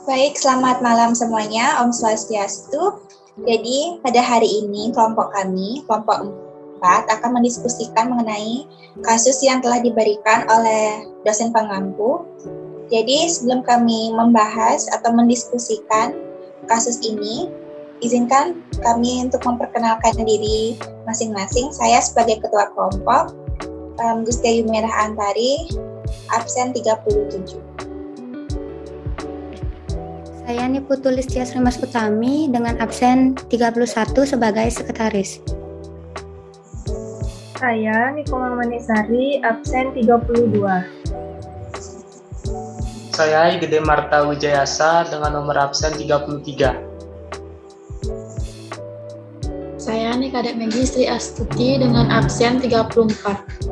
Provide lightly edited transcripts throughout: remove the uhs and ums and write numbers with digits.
Baik, selamat malam semuanya. Om Swastiastu. Jadi, pada hari ini kelompok kami, kelompok 4, akan mendiskusikan mengenai kasus yang telah diberikan oleh dosen pengampu. Jadi, sebelum kami membahas atau mendiskusikan kasus ini, izinkan kami untuk memperkenalkan diri masing-masing. Saya sebagai ketua kelompok, Gustia Yumerah Antari, absen 37. Saya Niputu Listia Srimas Utami dengan absen 31 sebagai sekretaris. Saya Nikoma Manisari, absen 32. Saya Gede Marta Wijayasa dengan nomor absen 33. Saya Kadek Megi Sri Astuti dengan absen 34.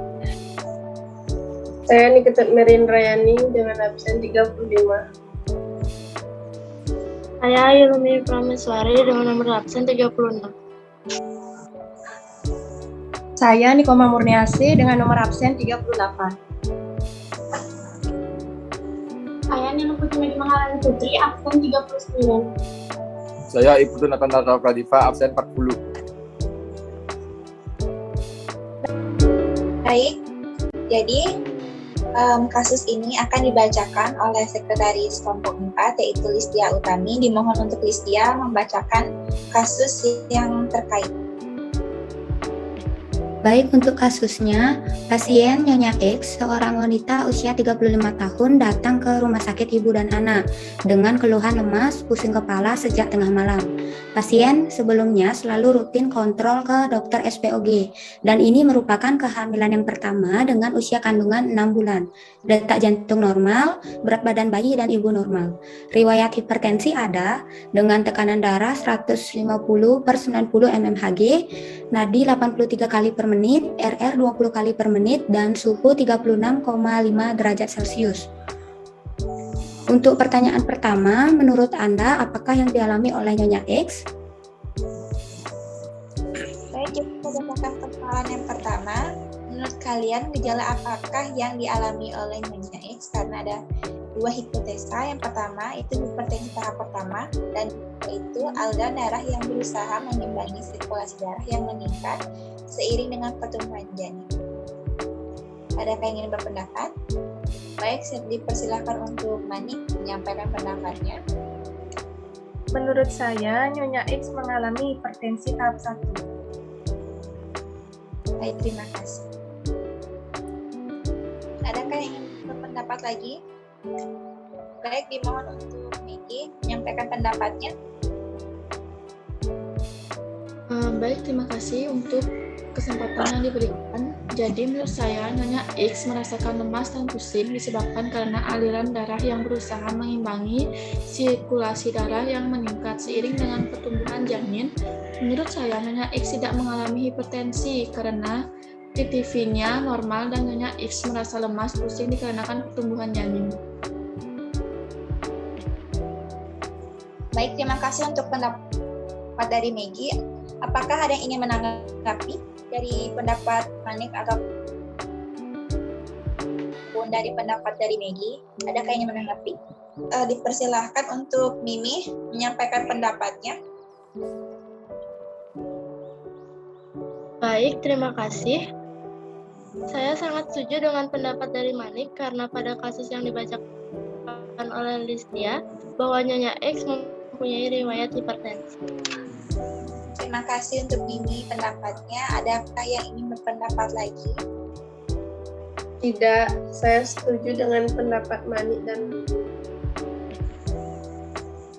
Saya Ketut Merin Rayani dengan absen 35. Saya Yulumi Prameswari dengan nomor absen 36. Saya Nikoma Murniasi dengan nomor absen 38. Saya Nino Putri Maharani Putri, absen 39. Saya Ibu Nathan Natal Pradiva, absen 40. Baik, jadi kasus ini akan dibacakan oleh Sekretaris Kelompok 4, yaitu Listia Utami. Dimohon untuk Listia membacakan kasus yang terkait. Baik, untuk kasusnya, pasien Nyonya X, seorang wanita usia 35 tahun datang ke rumah sakit ibu dan anak dengan keluhan lemas, pusing kepala sejak tengah malam. Pasien sebelumnya selalu rutin kontrol ke dokter SPOG dan ini merupakan kehamilan yang pertama dengan usia kandungan 6 bulan. Detak jantung normal, berat badan bayi dan ibu normal. Riwayat hipertensi ada dengan tekanan darah 150/90 mmHg, nadi 83 kali per menit, RR 20 kali per menit, dan suhu 36,5 derajat Celcius. Untuk pertanyaan pertama, menurut Anda, apakah yang dialami oleh Nyonya X? Baik, jadi berdasarkan persoalan yang pertama, menurut kalian gejala apakah yang dialami oleh Nyonya X? Karena ada dua hipotesa. Yang pertama itu hipertensi tahap pertama, dan itu aliran darah yang berusaha mengimbangi sirkulasi darah yang meningkat seiring dengan pertumbuhan janin. Ada yang ingin berpendapat? Baik, dipersilakan untuk Manik menyampaikan pendapatnya. Menurut saya, Nyonya X mengalami hipertensi tahap 1. Baik, terima kasih. Adakah yang ingin berpendapat lagi? Baik, dimohon untuk Megi menyampaikan pendapatnya. Baik, terima kasih untuk kesempatan yang diberikan. Jadi menurut saya, Nyonya X merasakan lemas dan pusing disebabkan karena aliran darah yang berusaha mengimbangi sirkulasi darah yang meningkat seiring dengan pertumbuhan janin. Menurut saya, Nyonya X tidak mengalami hipertensi karena TTV-nya normal dan Nyonya X merasa lemas pusing dikarenakan pertumbuhan janin. Baik, terima kasih untuk pendapat dari Megi. Apakah ada yang ingin menanggapi dari pendapat Manik ataupun dari pendapat dari Megi? Adakah yang ingin menanggapi? Dipersilahkan untuk Mimi menyampaikan pendapatnya. Baik, terima kasih. Saya sangat setuju dengan pendapat dari Manik karena pada kasus yang dibacakan oleh Listia bahwa Nyonya X mempunyai riwayat hipertensi. Terima kasih untuk Mimi pendapatnya. Adakah yang ingin berpendapat lagi? Tidak, saya setuju dengan pendapat Manik dan Mimi.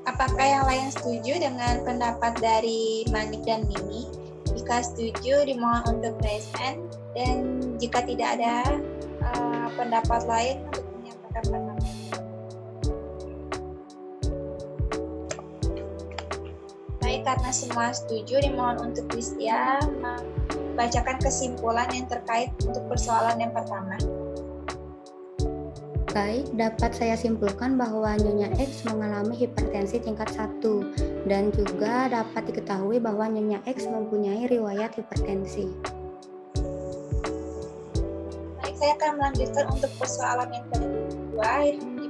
Apakah yang lain setuju dengan pendapat dari Manik dan Mimi? Jika setuju, dimohon untuk raise hand. Dan jika tidak ada pendapat lain, untuk menyampaikan pendapat. Baik, karena semua setuju, dimohon untuk Listia membacakan kesimpulan yang terkait untuk persoalan yang pertama. Baik, dapat saya simpulkan bahwa Nyonya X mengalami hipertensi tingkat 1 dan juga dapat diketahui bahwa Nyonya X mempunyai riwayat hipertensi. saya akan melanjutkan untuk persoalan yang kedua.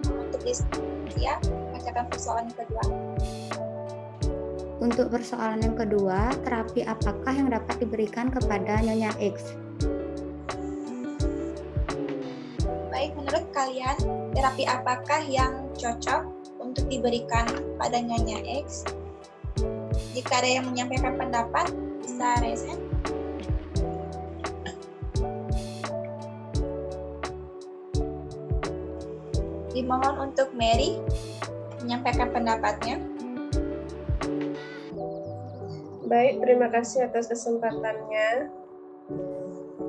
Untuk Listia, bacakan persoalan yang kedua. Untuk persoalan yang kedua, terapi apakah yang dapat diberikan kepada Nyonya X? Baik, menurut kalian, terapi apakah yang cocok untuk diberikan pada Nyonya X? Jika ada yang menyampaikan pendapat, bisa raise hand. Dimohon untuk Mary menyampaikan pendapatnya. Baik, terima kasih atas kesempatannya.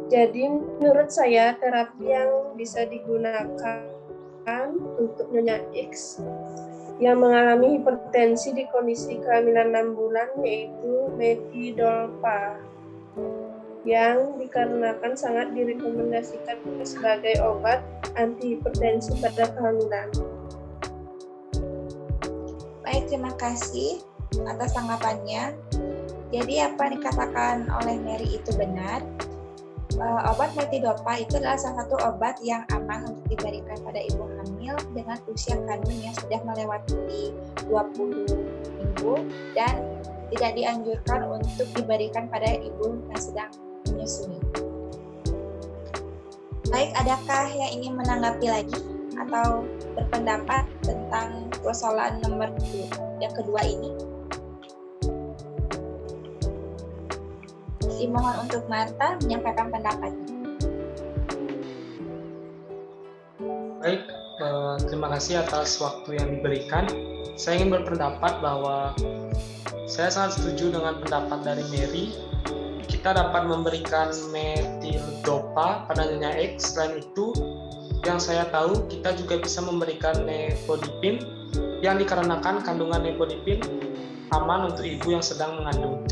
Jadi menurut saya terapi yang bisa digunakan untuk Nyonya X yang mengalami hipertensi di kondisi kehamilan 6 bulan yaitu Methyldopa yang dikarenakan sangat direkomendasikan sebagai obat antihipertensi pada kehamilan. Baik, terima kasih atas tanggapannya. Jadi apa yang dikatakan oleh Mary itu benar. Obat Methyldopa itu adalah salah satu obat yang aman untuk diberikan pada ibu hamil dengan usia kandung yang sudah melewati 20 minggu dan tidak dianjurkan untuk diberikan pada ibu yang sedang menyusui. Baik, adakah yang ingin menanggapi lagi atau berpendapat tentang persoalan nomor 2 yang kedua ini? Dimohon untuk Marta menyampaikan pendapatnya. Baik, terima kasih atas waktu yang diberikan. Saya ingin berpendapat bahwa saya sangat setuju dengan pendapat dari Mary. Kita dapat memberikan Methyldopa pada Nyonya X. Selain itu, yang saya tahu kita juga bisa memberikan Nifedipin yang dikarenakan kandungan Nifedipin aman untuk ibu yang sedang mengandung.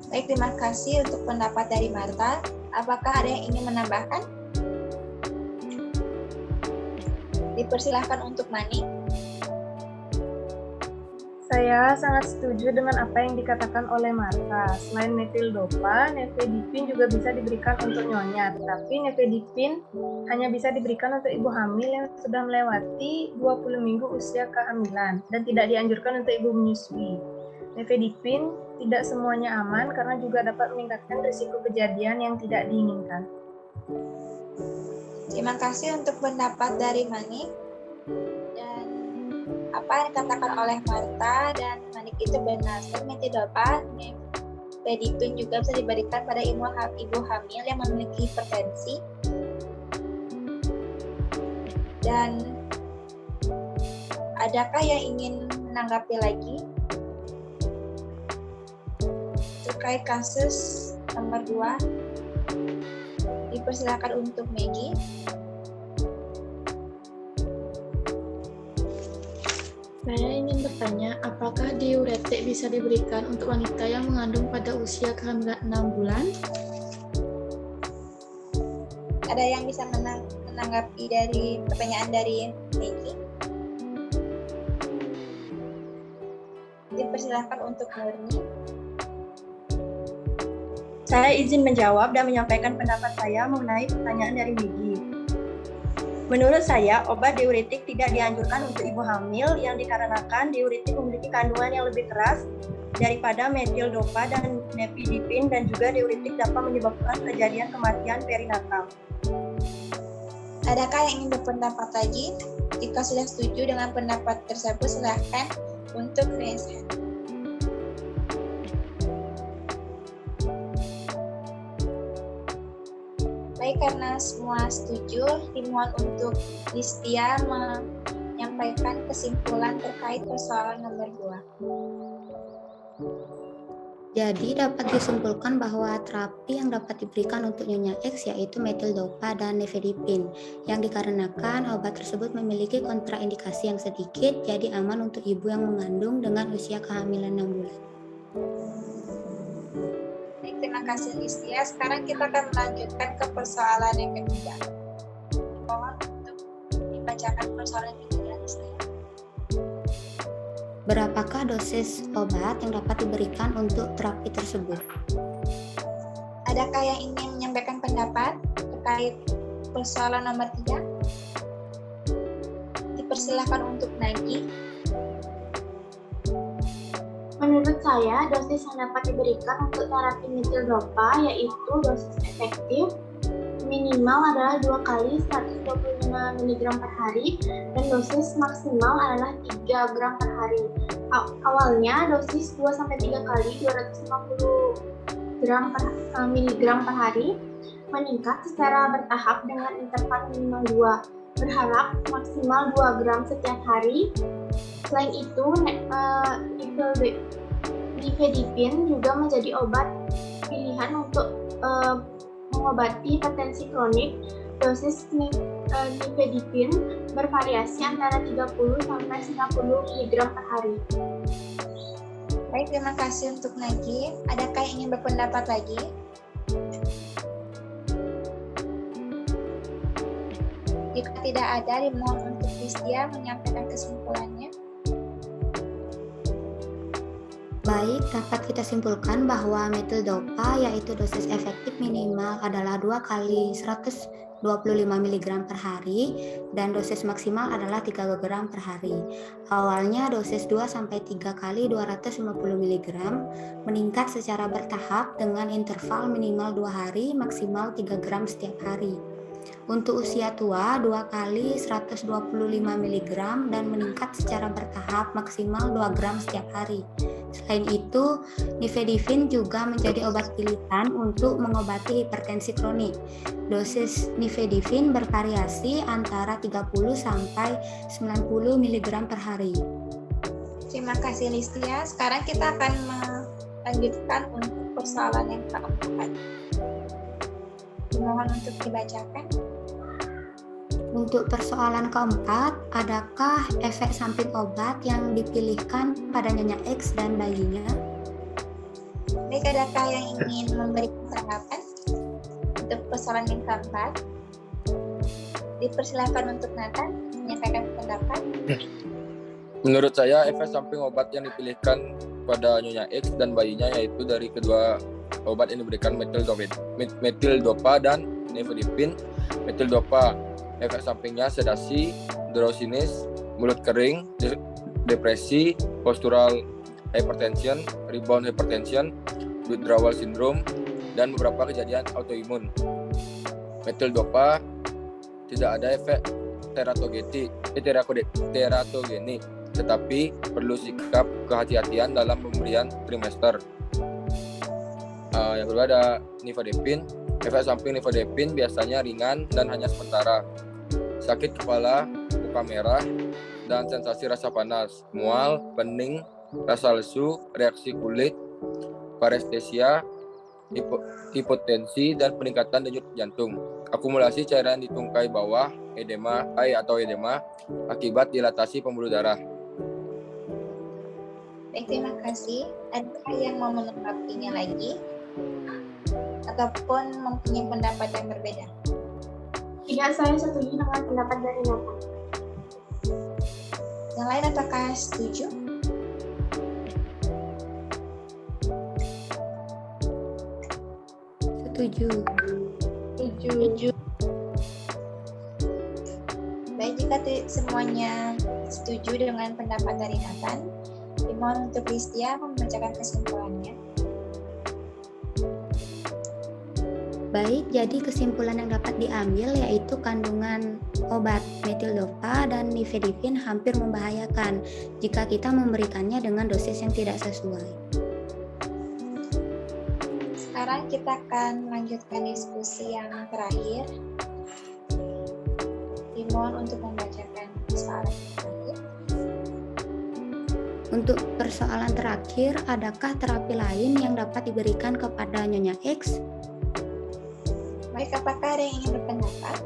Baik, terima kasih untuk pendapat dari Marta. Apakah ada yang ingin menambahkan? Dipersilahkan untuk Mani. Saya sangat setuju dengan apa yang dikatakan oleh Marta. Selain Methyldopa, Nifedipin juga bisa diberikan untuk nyonya. Tapi Nifedipin hanya bisa diberikan untuk ibu hamil yang sudah melewati 20 minggu usia kehamilan dan tidak dianjurkan untuk ibu menyusui. Nifedipin tidak semuanya aman karena juga dapat meningkatkan risiko kejadian yang tidak diinginkan. Terima kasih untuk pendapat dari Manik. Dan apa yang dikatakan oleh Marta dan Manik itu benar. Methyldopa, Nifedipin juga bisa diberikan pada ibu hamil yang memiliki hipertensi. Dan adakah yang ingin menanggapi lagi terkait kasus nomor 2? Dipersilakan untuk Maggie. Saya ingin bertanya, apakah diuretik bisa diberikan untuk wanita yang mengandung pada usia kehamilan 6 bulan? Ada yang bisa menanggapi dari pertanyaan dari Maggie? Dipersilakan untuk Murni. Saya izin menjawab dan menyampaikan pendapat saya mengenai pertanyaan dari Maggie. Menurut saya, obat diuretik tidak dianjurkan untuk ibu hamil yang dikarenakan diuretik memiliki kandungan yang lebih keras daripada Methyldopa dan Nifedipin dan juga diuretik dapat menyebabkan kejadian kematian perinatal. Adakah yang ingin berpendapat lagi? Jika sudah setuju dengan pendapat tersebut, silahkan untuk raise hand. Baik, karena semua setuju, dimohon untuk Listia menyampaikan kesimpulan terkait persoalan nomor 2. Jadi dapat disimpulkan bahwa terapi yang dapat diberikan untuk Nyonya X yaitu Methyldopa dan Nifedipin, yang dikarenakan obat tersebut memiliki kontraindikasi yang sedikit, jadi aman untuk ibu yang mengandung dengan usia kehamilan 6 bulan. Terima kasih Listia. Sekarang kita akan melanjutkan ke persoalan yang ketiga. Mohon untuk dibacakan persoalan yang ketiga, Listia. Berapakah dosis obat yang dapat diberikan untuk terapi tersebut? Adakah yang ingin menyampaikan pendapat? terkait persoalan nomor 3? Dipersilakan untuk Nagi. Menurut saya, dosis yang dapat diberikan untuk terapi metil dopa yaitu dosis efektif minimal adalah 2 kali 125 mg per hari dan dosis maksimal adalah 3 gram per hari. Awalnya dosis 2-3 kali 250 mg per hari, meningkat secara bertahap dengan interval minimal 2, berharap maksimal 2 gram setiap hari. Selain itu, nifedipin juga menjadi obat pilihan untuk mengobati hipertensi kronik. Dosis nifedipin bervariasi antara 30-90 mg per hari. Baik, terima kasih untuk Nagi. Adakah yang ingin berpendapat lagi? Jika tidak ada, dimohon untuk Listia menyampaikan kesimpulannya. Baik, dapat kita simpulkan bahwa metil dopa yaitu dosis efektif minimal adalah 2 kali 125 mg per hari dan dosis maksimal adalah 3 gram per hari. Awalnya dosis 2-3 kali 250 mg meningkat secara bertahap dengan interval minimal 2 hari maksimal 3 gram setiap hari. Untuk usia tua 2 kali 125 mg dan meningkat secara bertahap maksimal 2 gram setiap hari. Selain itu, nifedipin juga menjadi obat pilihan untuk mengobati hipertensi kronik. Dosis nifedipin bervariasi antara 30-90 mg per hari. Terima kasih Listia. Sekarang kita akan melanjutkan untuk persoalan yang keempat. Mohon untuk dibacakan. Untuk persoalan keempat, adakah efek samping obat yang dipilihkan pada Nyonya X dan bayinya? Baik, adakah yang ingin memberikan tanggapan untuk persoalan yang keempat? Dipersilakan untuk Nathan menyampaikan pendapat. Menurut saya, efek samping obat yang dipilihkan pada Nyonya X dan bayinya yaitu dari kedua obat yang diberikan metil dopa dan nifedipin. Metil dopa, efek sampingnya sedasi, drowsiness, mulut kering, depresi, postural hypertension, rebound hypertension, withdrawal syndrome, dan beberapa kejadian autoimun. Metil dopa tidak ada efek teratogeni, tetapi perlu sikap kehati-hatian dalam pemberian trimester. Yang kedua ada nifedipin. Efek samping nifedipin biasanya ringan dan hanya sementara. Sakit kepala, muka merah, dan sensasi rasa panas, mual, pening, rasa lesu, reaksi kulit, parestesia, hipotensi, dan peningkatan denyut jantung. Akumulasi cairan di tungkai bawah, edema akibat dilatasi pembuluh darah. Baik, terima kasih. Adakah yang mau menanggapinya lagi? Ataupun mempunyai pendapat yang berbeda? Tidak, saya setuju dengan pendapat dari Nathan. Yang lain apakah setuju? Setuju. Baik, jika semuanya setuju dengan pendapat dari Nathan, dimohon untuk Listia membacakan kesimpulannya. Baik, jadi kesimpulan yang dapat diambil yaitu kandungan obat metil dopa dan nifedipin hampir membahayakan jika kita memberikannya dengan dosis yang tidak sesuai. Sekarang kita akan melanjutkan diskusi yang terakhir. Dimohon untuk membacakan persoalan yang terakhir. Untuk persoalan terakhir, adakah terapi lain yang dapat diberikan kepada Nyonya X? Baik, apakah ada yang ingin berpendapat?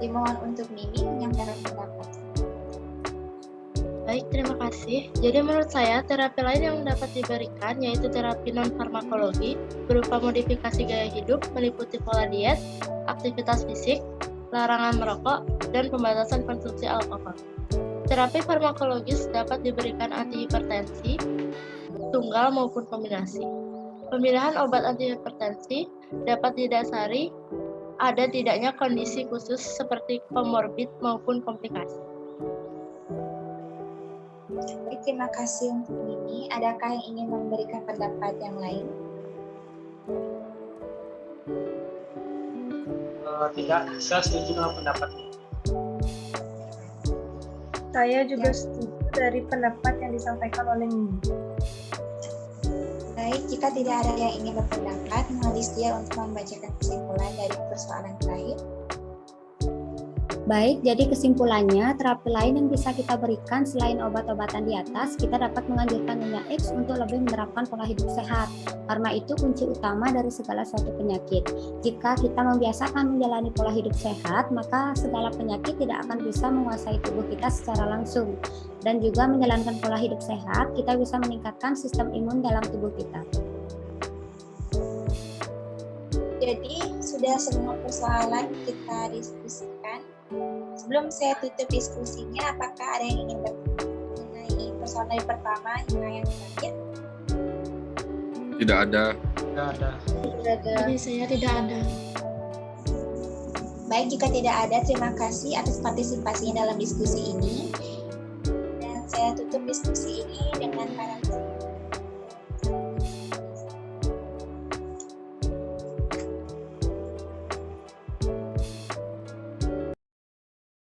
Dimohon untuk Mimi menyampaikan pendapat. Baik, terima kasih. Jadi menurut saya, terapi lain yang dapat diberikan yaitu terapi non-farmakologi berupa modifikasi gaya hidup meliputi pola diet, aktivitas fisik, larangan merokok, dan pembatasan konsumsi alkohol. Terapi farmakologis dapat diberikan antihipertensi, tunggal maupun kombinasi. Pemilihan obat antihipertensi dapat didasari ada tidaknya kondisi khusus seperti komorbid maupun komplikasi. Baik, terima kasih untuk ini. Adakah yang ingin memberikan pendapat yang lain? Tidak, saya setuju dengan pendapat ini. Saya juga setuju dari pendapat yang disampaikan oleh Mimi. Baik, jika tidak ada yang ingin berpendapat, mohon Listia untuk membacakan kesimpulan dari persoalan terakhir. Baik, jadi kesimpulannya, terapi lain yang bisa kita berikan selain obat-obatan di atas, kita dapat menganjurkan Nyonya X untuk lebih menerapkan pola hidup sehat. Karena itu kunci utama dari segala suatu penyakit. Jika kita membiasakan menjalani pola hidup sehat, maka segala penyakit tidak akan bisa menguasai tubuh kita secara langsung. Dan juga menjalankan pola hidup sehat, kita bisa meningkatkan sistem imun dalam tubuh kita. Jadi, sudah semua persoalan kita diskusikan. Sebelum saya tutup diskusinya, apakah ada yang ingin bertanya mengenai persoalan dari pertama hingga yang terakhir? Tidak ada. Tidak ada. Jadi saya tidak ada. Baik, jika tidak ada, terima kasih atas partisipasinya dalam diskusi ini. Dan saya tutup diskusi ini dengan para